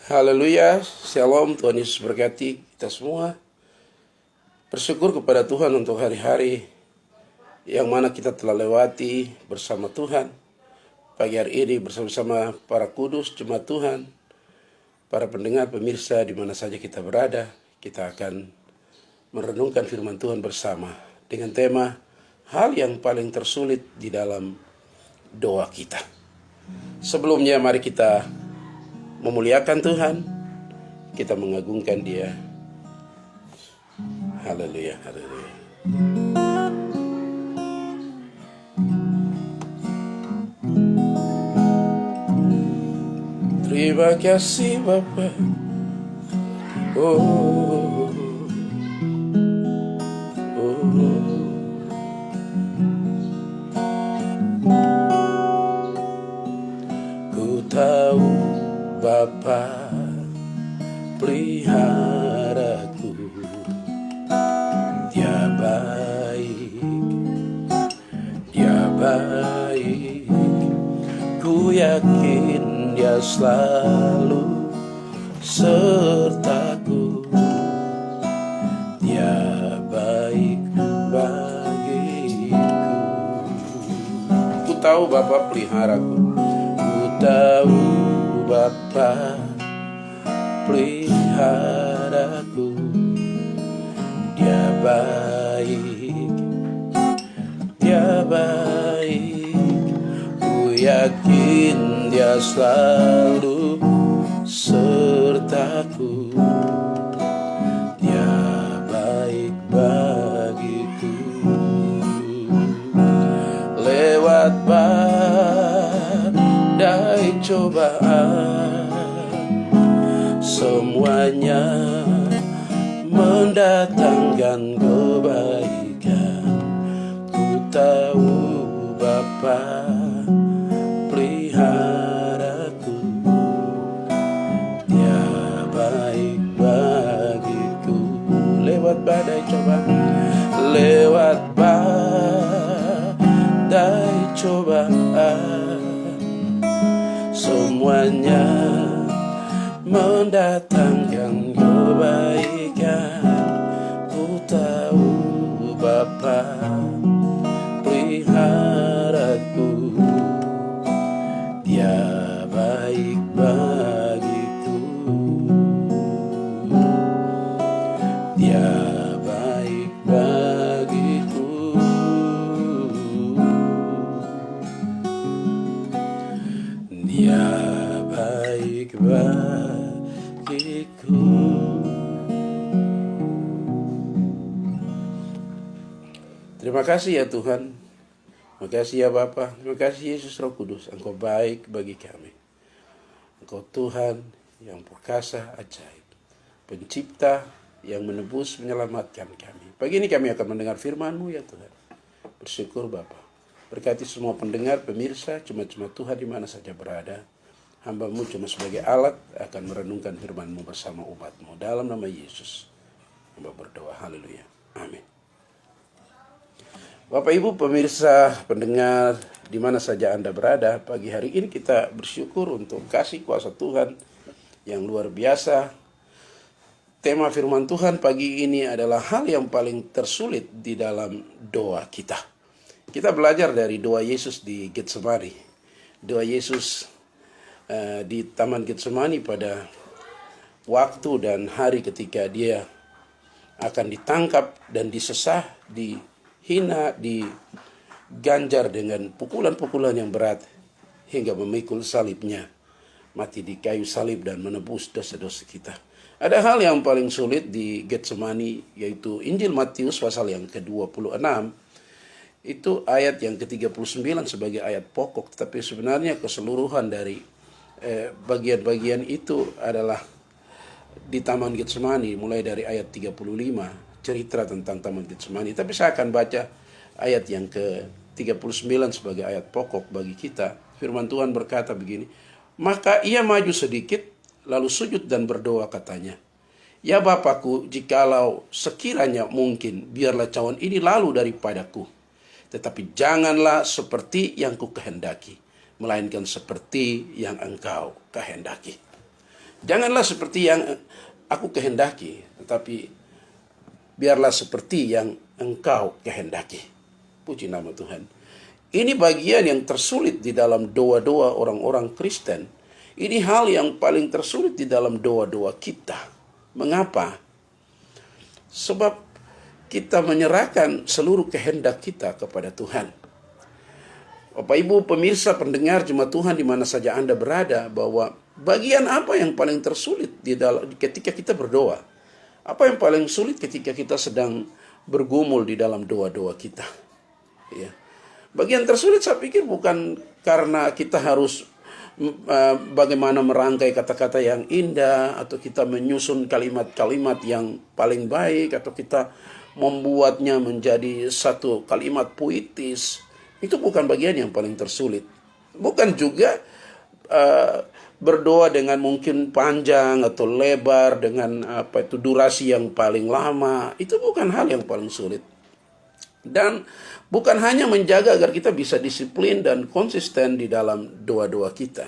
Haleluya, shalom, Tuhan Yesus berkati kita semua. Bersyukur kepada Tuhan untuk hari-hari yang mana kita telah lewati bersama Tuhan. Pagi hari ini bersama-sama para kudus, jemaat Tuhan, para pendengar, pemirsa di mana saja kita berada. Kita akan merenungkan firman Tuhan bersama dengan tema hal yang paling tersulit di dalam doa kita. Sebelumnya mari kita memuliakan Tuhan, kita mengagungkan Dia. Haleluya, haleluya. Terima kasih Bapa. Oh, ku tahu Bapa peliharaku, Dia baik, Dia baik. Ku yakin Dia selalu sertaku. Dia baik bagiku. Ku tahu Bapa peliharaku, ku tahu Bapa peliharaku, Dia baik, Dia baik. Ku yakin Dia selalu sertaku. Dia baik bagiku. Lewat badai cobaan, semuanya mendatangkan kebaikan. Ku tahu Bapa peliharaku, Dia baik bagiku. Lewat badai cobaan, lewat badai cobaan, semuanya mendatangkan kebaikan. Ku tahu Bapa peliharaku, Dia baik bagiku. Dia baik bagiku. Dia baik bagiku. Terima kasih ya Tuhan. Terima kasih ya Bapa. Terima kasih Yesus Roh Kudus. Engkau baik bagi kami. Engkau Tuhan yang perkasa ajaib, Pencipta yang menebus menyelamatkan kami. Pagi ini kami akan mendengar firman-Mu ya Tuhan. Bersyukur Bapa. Berkati semua pendengar, pemirsa, jemaat-jemaat Tuhan di mana saja berada. Hamba-Mu cuma sebagai alat akan merenungkan firman-Mu bersama umat-Mu. Dalam nama Yesus hamba berdoa. Haleluya. Amin. Bapak Ibu pemirsa, pendengar di mana saja Anda berada, pagi hari ini kita bersyukur untuk kasih kuasa Tuhan yang luar biasa. Tema firman Tuhan pagi ini adalah hal yang paling tersulit di dalam doa kita. Kita belajar dari doa Yesus di Getsemani. Doa Yesus di Taman Getsemani pada waktu dan hari ketika Dia akan ditangkap dan disesah, dihina, diganjar dengan pukulan-pukulan yang berat hingga memikul salibnya, mati di kayu salib dan menebus dosa-dosa kita. Ada hal yang paling sulit di Getsemani, yaitu Injil Matius pasal yang ke-26. Itu ayat yang ke-39 sebagai ayat pokok, tetapi sebenarnya keseluruhan dari bagian-bagian itu adalah di Taman Getsemani, mulai dari ayat 35, cerita tentang Taman Getsemani. Tapi saya akan baca ayat yang ke-39 sebagai ayat pokok bagi kita. Firman Tuhan berkata begini, maka ia maju sedikit, lalu sujud dan berdoa katanya, ya Bapakku, jikalau sekiranya mungkin, biarlah cawan ini lalu daripadaku. Tetapi janganlah seperti yang ku kehendaki, melainkan seperti yang Engkau kehendaki. Janganlah seperti yang aku kehendaki, tetapi biarlah seperti yang engkau kehendaki. Puji nama Tuhan. Ini bagian yang tersulit di dalam doa-doa orang-orang Kristen. Ini hal yang paling tersulit di dalam doa-doa kita. Mengapa? Sebab kita menyerahkan seluruh kehendak kita kepada Tuhan. Bapak Ibu pemirsa pendengar jemaat Tuhan di mana saja Anda berada, bahwa bagian apa yang paling tersulit di dalam ketika kita berdoa? Apa yang paling sulit ketika kita sedang bergumul di dalam doa-doa kita? Ya. Bagian tersulit saya pikir bukan karena kita harus bagaimana merangkai kata-kata yang indah, atau kita menyusun kalimat-kalimat yang paling baik, atau kita membuatnya menjadi satu kalimat puitis. Itu bukan bagian yang paling tersulit. Bukan juga berdoa dengan mungkin panjang atau lebar dengan durasi yang paling lama. Itu bukan hal yang paling sulit. Dan bukan hanya menjaga agar kita bisa disiplin dan konsisten di dalam doa-doa kita.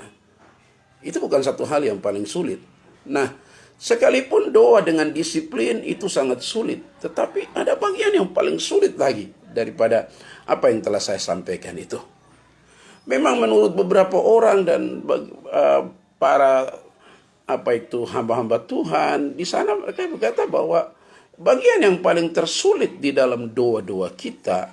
Itu bukan satu hal yang paling sulit. Nah, sekalipun doa dengan disiplin itu sangat sulit, tetapi ada bagian yang paling sulit lagi daripada apa yang telah saya sampaikan itu. Memang menurut beberapa orang dan para hamba-hamba Tuhan di sana, mereka berkata bahwa bagian yang paling tersulit di dalam doa-doa kita,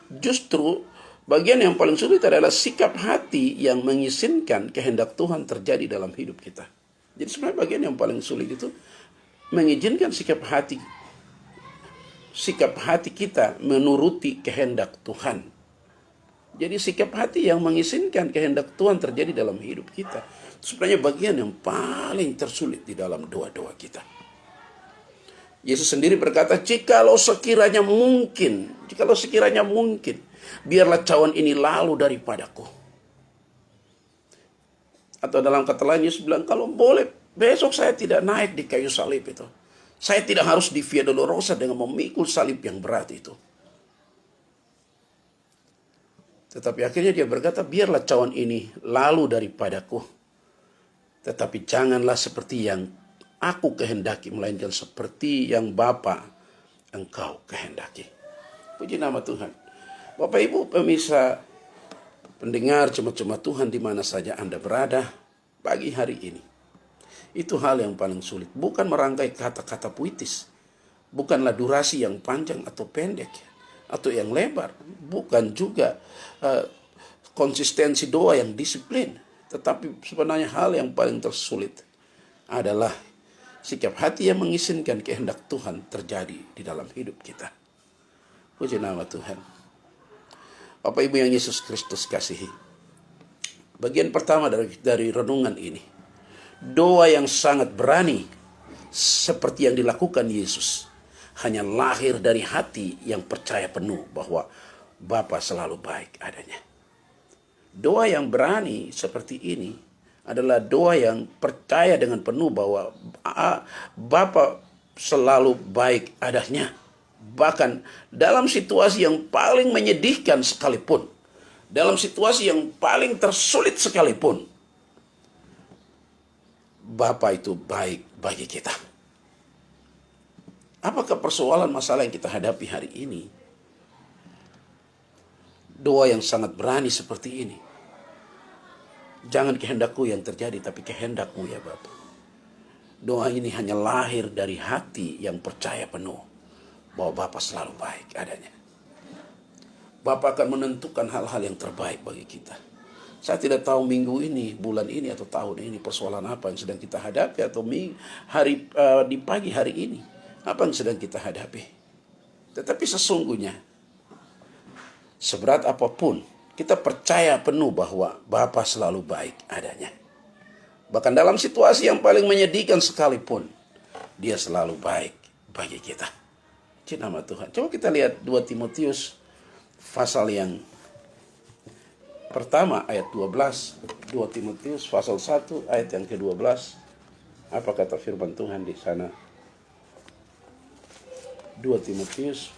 justru bagian yang paling sulit adalah sikap hati yang mengizinkan kehendak Tuhan terjadi dalam hidup kita. Jadi sebenarnya bagian yang paling sulit itu mengizinkan sikap hati kita menuruti kehendak Tuhan. Jadi sikap hati yang mengizinkan kehendak Tuhan terjadi dalam hidup kita, sebenarnya bagian yang paling tersulit di dalam doa-doa kita. Yesus sendiri berkata, jikalau sekiranya mungkin, biarlah cawan ini lalu daripadaku. Atau dalam kata lain, Yesus bilang, kalau boleh, besok saya tidak naik di kayu salib itu. Saya tidak harus di Via Dolorosa dengan memikul salib yang berat itu. Tetapi akhirnya dia berkata, biarlah cawan ini lalu daripadaku. Tetapi janganlah seperti yang aku kehendaki, melainkan seperti yang Bapa engkau kehendaki. Puji nama Tuhan. Bapak Ibu pemirsa pendengar jemaat-jemaat Tuhan di mana saja Anda berada pagi hari ini. Itu hal yang paling sulit. Bukan merangkai kata-kata puitis. Bukanlah durasi yang panjang atau pendek atau yang lebar. Bukan juga konsistensi doa yang disiplin. Tetapi sebenarnya hal yang paling tersulit adalah sikap hati yang mengizinkan kehendak Tuhan terjadi di dalam hidup kita. Puji nama Tuhan. Bapak Ibu yang Yesus Kristus kasihi. Bagian pertama dari renungan ini, doa yang sangat berani seperti yang dilakukan Yesus hanya lahir dari hati yang percaya penuh bahwa Bapa selalu baik adanya. Doa yang berani seperti ini adalah doa yang percaya dengan penuh bahwa Bapa selalu baik adanya. Bahkan dalam situasi yang paling menyedihkan sekalipun, dalam situasi yang paling tersulit sekalipun, Bapa itu baik bagi kita. Apakah persoalan masalah yang kita hadapi hari ini? Doa yang sangat berani seperti ini. Jangan kehendakku yang terjadi, tapi kehendakmu ya Bapa. Doa ini hanya lahir dari hati yang percaya penuh bahwa Bapa selalu baik adanya. Bapa akan menentukan hal-hal yang terbaik bagi kita. Saya tidak tahu minggu ini, bulan ini, atau tahun ini persoalan apa yang sedang kita hadapi, atau di pagi hari ini apa yang sedang kita hadapi. Tetapi sesungguhnya seberat apapun, kita percaya penuh bahwa Bapa selalu baik adanya. Bahkan dalam situasi yang paling menyedihkan sekalipun, Dia selalu baik bagi kita. Puji nama Tuhan. Coba kita lihat 2 Timotius pasal yang pertama ayat 12. 2 Timotius pasal 1 ayat yang ke-12. Apa kata firman Tuhan di sana? 2 Timotius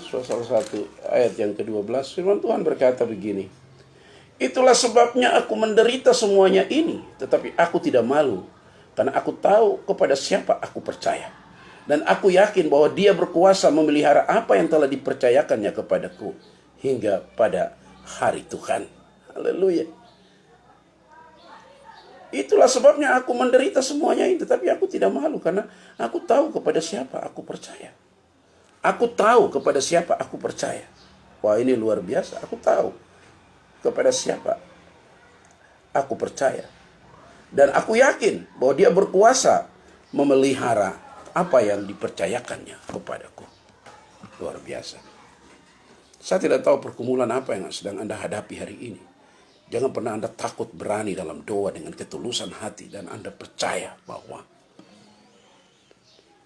pasal 1 ayat yang ke-12, firman Tuhan berkata begini. Itulah sebabnya aku menderita semuanya ini, tetapi aku tidak malu, karena aku tahu kepada siapa aku percaya. Dan aku yakin bahwa Dia berkuasa memelihara apa yang telah dipercayakannya kepadaku hingga pada hari Tuhan. Haleluya. Itulah sebabnya aku menderita semuanya ini, tetapi aku tidak malu, karena aku tahu kepada siapa aku percaya. Aku tahu kepada siapa aku percaya. Wah, ini luar biasa. Aku tahu kepada siapa aku percaya. Dan aku yakin bahwa Dia berkuasa memelihara apa yang dipercayakannya kepadaku. Luar biasa. Saya tidak tahu pergumulan apa yang sedang Anda hadapi hari ini. Jangan pernah Anda takut berani dalam doa dengan ketulusan hati. Dan Anda percaya bahwa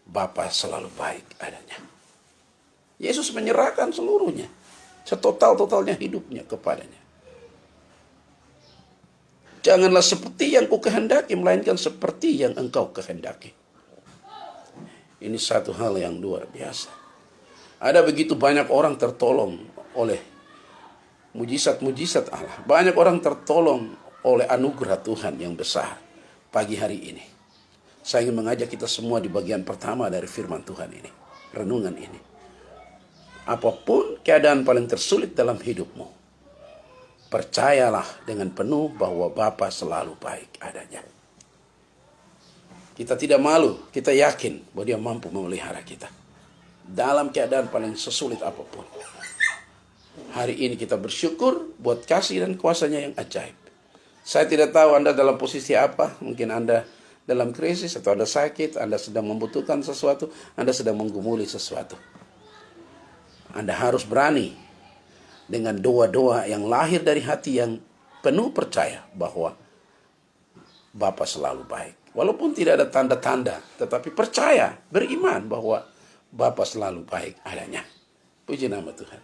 Bapa selalu baik adanya. Yesus menyerahkan seluruhnya, setotal-totalnya hidupnya kepadanya. Janganlah seperti yang ku kehendaki, melainkan seperti yang engkau kehendaki. Ini satu hal yang luar biasa. Ada begitu banyak orang tertolong oleh mujizat-mujizat Allah. Banyak orang tertolong oleh anugerah Tuhan yang besar pagi hari ini. Saya ingin mengajak kita semua di bagian pertama dari firman Tuhan ini, renungan ini. Apapun keadaan paling tersulit dalam hidupmu, percayalah dengan penuh bahwa Bapa selalu baik adanya. Kita tidak malu, kita yakin bahwa Dia mampu memelihara kita dalam keadaan paling sesulit apapun. Hari ini kita bersyukur buat kasih dan kuasa-Nya yang ajaib. Saya tidak tahu Anda dalam posisi apa, mungkin Anda dalam krisis atau Anda sakit, Anda sedang membutuhkan sesuatu, Anda sedang menggumuli sesuatu. Anda harus berani dengan doa-doa yang lahir dari hati yang penuh percaya bahwa Bapa selalu baik. Walaupun tidak ada tanda-tanda, tetapi percaya, beriman bahwa Bapa selalu baik adanya. Puji nama Tuhan.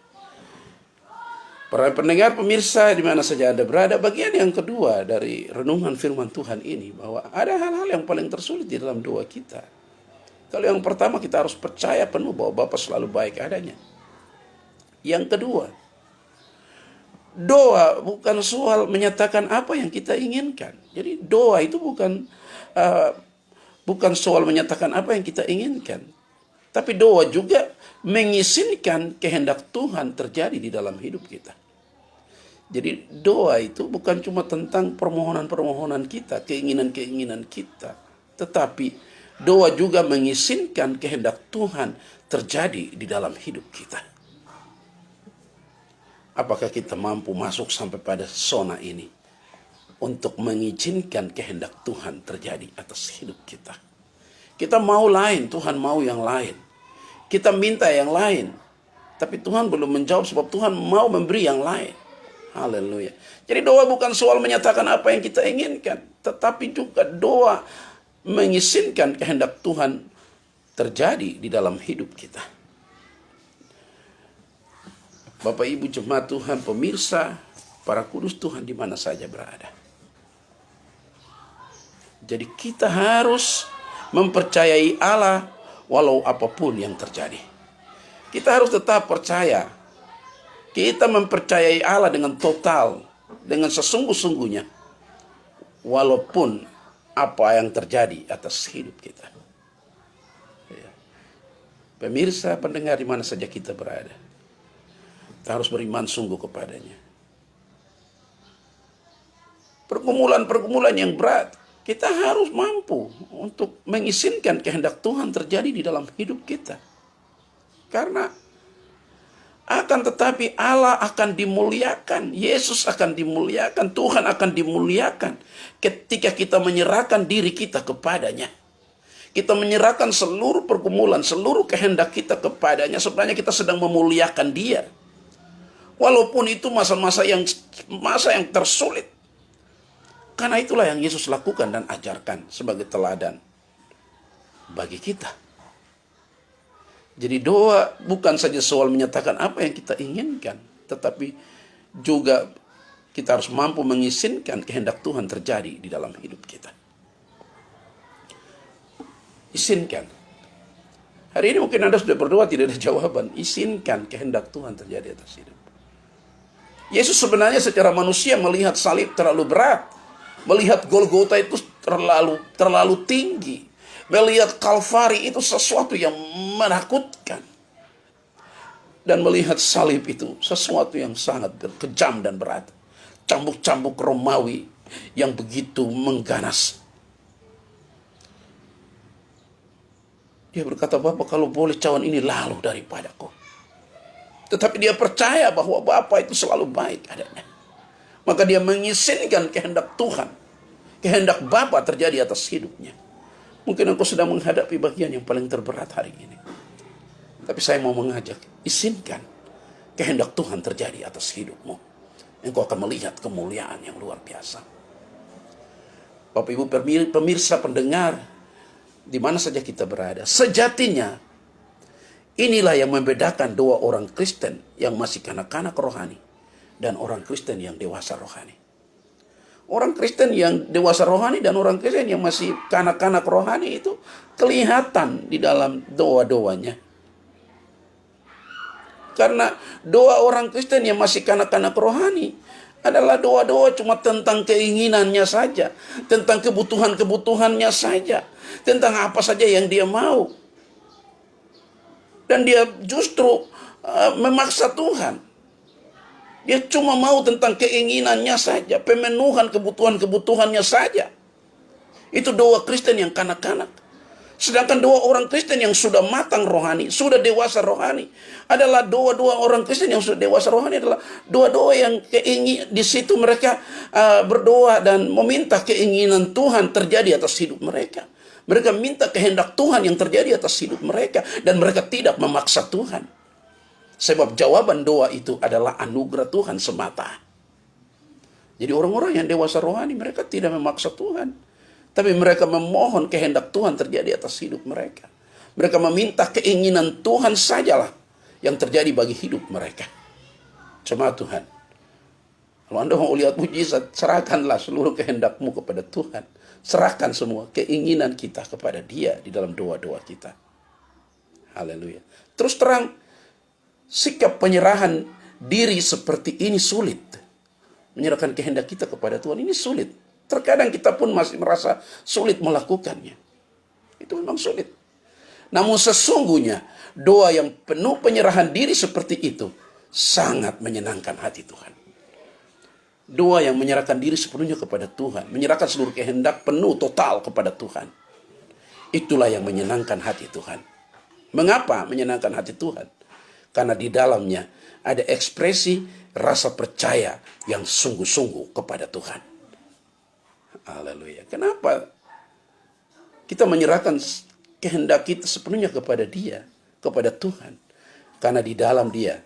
Para pendengar, pemirsa di mana saja Anda berada, bagian yang kedua dari renungan firman Tuhan ini, bahwa ada hal-hal yang paling tersulit di dalam doa kita. Kalau yang pertama, kita harus percaya penuh bahwa Bapa selalu baik adanya. Yang kedua, doa bukan soal menyatakan apa yang kita inginkan. Jadi doa itu bukan soal menyatakan apa yang kita inginkan. Tapi doa juga mengizinkan kehendak Tuhan terjadi di dalam hidup kita. Jadi doa itu bukan cuma tentang permohonan-permohonan kita, keinginan-keinginan kita. Tetapi doa juga mengizinkan kehendak Tuhan terjadi di dalam hidup kita. Apakah kita mampu masuk sampai pada zona ini untuk mengizinkan kehendak Tuhan terjadi atas hidup kita? Kita mau lain, Tuhan mau yang lain. Kita minta yang lain, tapi Tuhan belum menjawab sebab Tuhan mau memberi yang lain. Haleluya. Jadi doa bukan soal menyatakan apa yang kita inginkan, tetapi juga doa mengizinkan kehendak Tuhan terjadi di dalam hidup kita. Bapak Ibu jemaat Tuhan, pemirsa, para kudus Tuhan di mana saja berada. Jadi kita harus mempercayai Allah walau apapun yang terjadi. Kita harus tetap percaya. Kita mempercayai Allah dengan total, dengan sesungguh-sungguhnya, walaupun apa yang terjadi atas hidup kita. Pemirsa, pendengar di mana saja kita berada, kita harus beriman sungguh kepadanya. Pergumulan-pergumulan yang berat, kita harus mampu untuk mengizinkan kehendak Tuhan terjadi di dalam hidup kita. Karena akan tetapi Allah akan dimuliakan, Yesus akan dimuliakan, Tuhan akan dimuliakan ketika kita menyerahkan diri kita kepadanya. Kita menyerahkan seluruh pergumulan, seluruh kehendak kita kepadanya. Sebenarnya kita sedang memuliakan Dia. Walaupun itu masa yang tersulit. Karena itulah yang Yesus lakukan dan ajarkan sebagai teladan bagi kita. Jadi doa bukan saja soal menyatakan apa yang kita inginkan, tetapi juga kita harus mampu mengizinkan kehendak Tuhan terjadi di dalam hidup kita. Izinkan. Hari ini mungkin Anda sudah berdoa tidak ada jawaban. Izinkan kehendak Tuhan terjadi atas hidup. Yesus sebenarnya secara manusia melihat salib terlalu berat. Melihat Golgota itu terlalu tinggi. Melihat Kalvari itu sesuatu yang menakutkan. Dan melihat salib itu sesuatu yang sangat kejam dan berat. Cambuk-cambuk Romawi yang begitu mengganas. Dia berkata, Bapa, kalau boleh cawan ini lalu daripadaku. Tetapi dia percaya bahwa Bapa itu selalu baik adanya. Maka dia mengizinkan kehendak Tuhan, kehendak Bapa terjadi atas hidupnya. Mungkin engkau sedang menghadapi bagian yang paling terberat hari ini. Tapi saya mau mengajak, izinkan kehendak Tuhan terjadi atas hidupmu. Engkau akan melihat kemuliaan yang luar biasa. Bapak Ibu pemirsa pendengar, di mana saja kita berada, sejatinya inilah yang membedakan dua orang Kristen yang masih kanak-kanak rohani dan orang Kristen yang dewasa rohani. Orang Kristen yang dewasa rohani dan orang Kristen yang masih kanak-kanak rohani itu kelihatan di dalam doa-doanya. Karena doa orang Kristen yang masih kanak-kanak rohani adalah doa-doa cuma tentang keinginannya saja, tentang kebutuhan-kebutuhannya saja, tentang apa saja yang dia mau. Dan dia justru memaksa Tuhan. Dia cuma mau tentang keinginannya saja, pemenuhan kebutuhan-kebutuhannya saja. Itu doa Kristen yang kanak-kanak. Sedangkan doa orang Kristen yang sudah matang rohani, sudah dewasa rohani, adalah doa-doa orang Kristen yang sudah dewasa rohani adalah doa-doa yang di situ mereka berdoa dan meminta keinginan Tuhan terjadi atas hidup mereka. Mereka minta kehendak Tuhan yang terjadi atas hidup mereka dan mereka tidak memaksa Tuhan. Sebab jawaban doa itu adalah anugerah Tuhan semata. Jadi orang-orang yang dewasa rohani mereka tidak memaksa Tuhan. Tapi mereka memohon kehendak Tuhan terjadi atas hidup mereka. Mereka meminta keinginan Tuhan sajalah yang terjadi bagi hidup mereka. Cuma Tuhan, kalau Anda mau lihat mujizat, serahkanlah seluruh kehendakmu kepada Tuhan. Serahkan semua keinginan kita kepada Dia di dalam doa-doa kita. Haleluya. Terus terang, sikap penyerahan diri seperti ini sulit. Menyerahkan kehendak kita kepada Tuhan ini sulit. Terkadang kita pun masih merasa sulit melakukannya. Itu memang sulit. Namun sesungguhnya doa yang penuh penyerahan diri seperti itu sangat menyenangkan hati Tuhan. Doa yang menyerahkan diri sepenuhnya kepada Tuhan, menyerahkan seluruh kehendak penuh total kepada Tuhan. Itulah yang menyenangkan hati Tuhan. Mengapa menyenangkan hati Tuhan? Karena di dalamnya ada ekspresi rasa percaya yang sungguh-sungguh kepada Tuhan. Haleluya. Kenapa kita menyerahkan kehendak kita sepenuhnya kepada Dia, kepada Tuhan? Karena di dalam Dia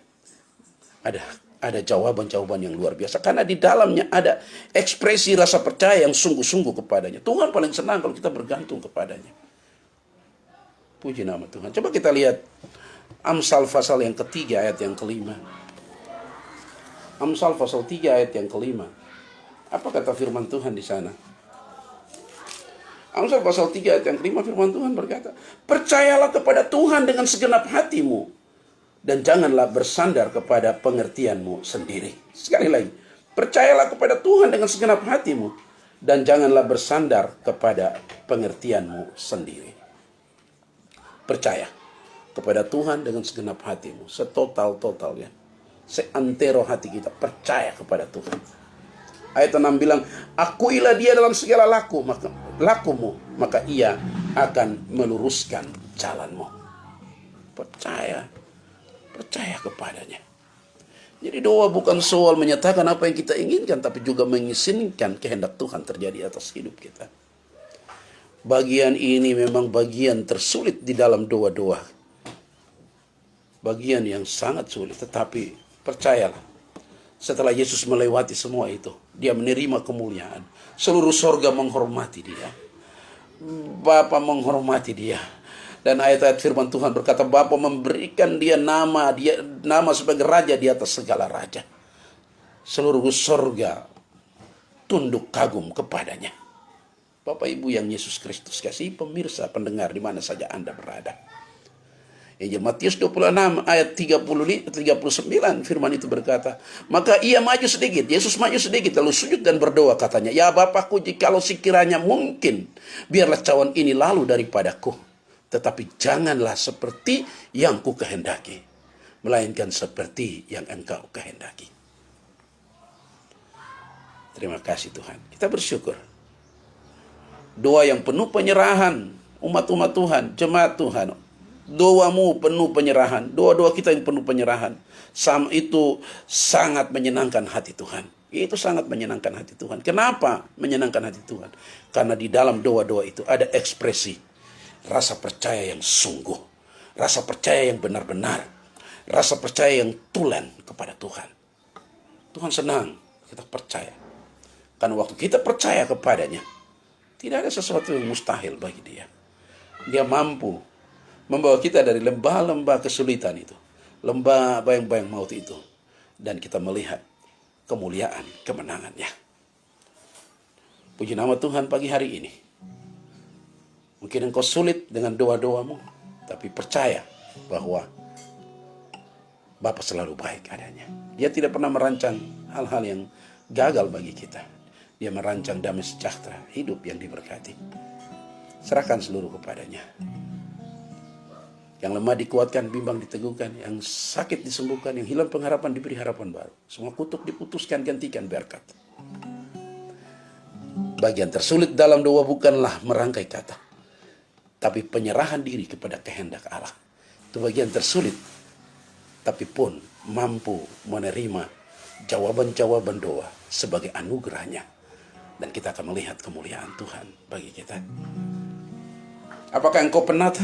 ada jawaban-jawaban yang luar biasa. Karena di dalamnya ada ekspresi rasa percaya yang sungguh-sungguh kepadanya. Tuhan paling senang kalau kita bergantung kepadanya. Puji nama Tuhan. Coba kita lihat Amsal pasal yang ketiga ayat yang kelima. Amsal pasal 3 ayat yang kelima. Apa kata firman Tuhan di sana? Amsal pasal 3 ayat yang kelima, firman Tuhan berkata, percayalah kepada Tuhan dengan segenap hatimu, dan janganlah bersandar kepada pengertianmu sendiri. Sekali lagi, percayalah kepada Tuhan dengan segenap hatimu, dan janganlah bersandar kepada pengertianmu sendiri. Percaya kepada Tuhan dengan segenap hatimu, setotal-totalnya, seantero hati kita, percaya kepada Tuhan. Ayat 6 bilang, akuilah Dia dalam segala lakumu, maka Ia akan meluruskan jalanmu. Percaya kepadanya. Jadi doa bukan soal menyatakan apa yang kita inginkan, tapi juga mengizinkan kehendak Tuhan terjadi atas hidup kita. Bagian ini memang bagian tersulit di dalam doa-doa. Bagian yang sangat sulit, tetapi percayalah. Setelah Yesus melewati semua itu, Dia menerima kemuliaan. Seluruh sorga menghormati Dia. Bapa menghormati Dia. Dan ayat-ayat firman Tuhan berkata, Bapa memberikan Dia nama sebagai Raja di atas segala raja. Seluruh sorga tunduk kagum kepadanya. Bapak Ibu yang Yesus Kristus kasih, pemirsa pendengar di mana saja Anda berada. Matius 26 ayat 39 firman itu berkata, maka ia maju sedikit, Yesus maju sedikit lalu sujud dan berdoa katanya, ya Bapakku, jikalau sekiranya mungkin, biarlah cawan ini lalu daripadaku. Tetapi janganlah seperti yang ku kehendaki, melainkan seperti yang Engkau kehendaki. Terima kasih Tuhan. Kita bersyukur. Doa yang penuh penyerahan, umat-umat Tuhan, jemaat Tuhan. Doamu penuh penyerahan, doa-doa kita yang penuh penyerahan, itu sangat menyenangkan hati Tuhan. Itu sangat menyenangkan hati Tuhan. Kenapa menyenangkan hati Tuhan? Karena di dalam doa-doa itu ada ekspresi rasa percaya yang sungguh, rasa percaya yang benar-benar, rasa percaya yang tulen kepada Tuhan. Tuhan senang kita percaya. Karena waktu kita percaya kepadanya, tidak ada sesuatu yang mustahil bagi Dia. Dia mampu membawa kita dari lembah-lembah kesulitan itu, lembah bayang-bayang maut itu, dan kita melihat kemuliaan kemenangannya. Puji nama Tuhan pagi hari ini. Mungkin engkau sulit dengan doa-doamu, tapi percaya bahwa Bapa selalu baik adanya. Dia tidak pernah merancang hal-hal yang gagal bagi kita. Dia merancang damai sejahtera, hidup yang diberkati. Serahkan seluruh kepadanya. Yang lemah dikuatkan, bimbang diteguhkan, yang sakit disembuhkan, yang hilang pengharapan diberi harapan baru. Semua kutuk diputuskan, gantikan berkat. Bagian tersulit dalam doa bukanlah merangkai kata, tapi penyerahan diri kepada kehendak Allah. Itu bagian tersulit, tapi pun mampu menerima jawaban-jawaban doa sebagai anugerahnya. Dan kita akan melihat kemuliaan Tuhan bagi kita. Apakah engkau penat?